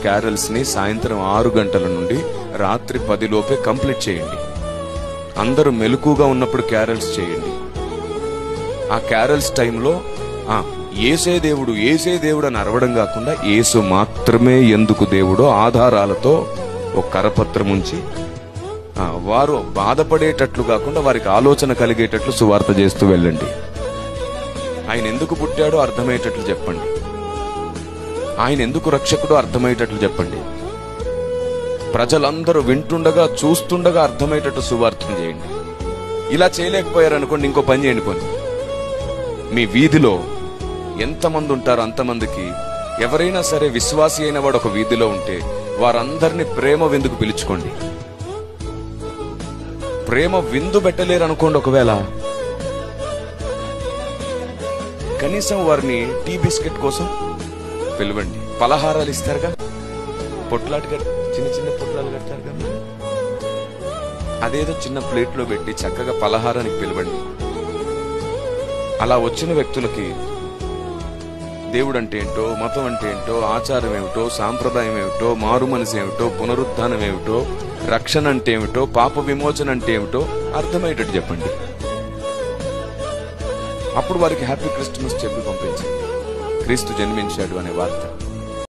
Carols ని సాయంత్రం 6 గంటల నుండి రాత్రి 10 లోపే కంప్లీట్ చేయండి. అందరూ మెలకుగా ఉన్నప్పుడు క్యారల్స్ చేయండి. ఆ క్యారల్స్ టైంలో ఏసే దేవుడు ఏసే దేవుడు అని అరవడం కాకుండా యేసు మాత్రమే ఎందుకు దేవుడో ఆధారాలతో ఒక కరపత్రం ఉంచి వారు బాధపడేటట్లు కాకుండా వారికి ఆలోచన కలిగేటట్లు సువార్త చేస్తూ వెళ్ళండి. ఆయన ఎందుకు పుట్టాడో అర్థమయ్యేటట్లు చెప్పండి. ఆయన ఎందుకు రక్షకుడో అర్థమయ్యేటట్లు చెప్పండి. ప్రజలందరూ వింటుండగా చూస్తుండగా అర్థమయ్యేటట్టు సువార్తం చేయండి. ఇలా చేయలేకపోయారనుకోండి, ఇంకో పని చేయండి. పోనీ మీ వీధిలో ఎంతమంది ఉంటారో అంతమందికి ఎవరైనా సరే విశ్వాసి అయిన వాడు ఒక వీధిలో ఉంటే వారందరినీ ప్రేమ విందుకు పిలుచుకోండి. ప్రేమ విందు పెట్టలేరు అనుకోండి, ఒకవేళ కనీసం వారిని టీ బిస్కెట్ కోసం పిలవండి. పలహారాలు ఇస్తారుగా, పొట్లాటుగా చిన్న చిన్న పొట్లాలు కడతారుగా, అదేదో చిన్న ప్లేట్లో పెట్టి చక్కగా పలహారానికి పిలవండి. అలా వచ్చిన వ్యక్తులకి దేవుడు అంటే ఏంటో, మతం అంటే ఏంటో, ఆచారం ఏమిటో, సాంప్రదాయం ఏమిటో, మారు మనసు ఏమిటో, పునరుద్ధానం ఏమిటో, రక్షణ అంటే ఏమిటో, పాప విమోచన అంటే ఏమిటో అర్థమయ్యేటట్టు చెప్పండి. అప్పుడు వారికి హ్యాపీ క్రిస్మస్ చెప్పి పంపించండి. క్రీస్తు జన్మించాడు అనే వార్త.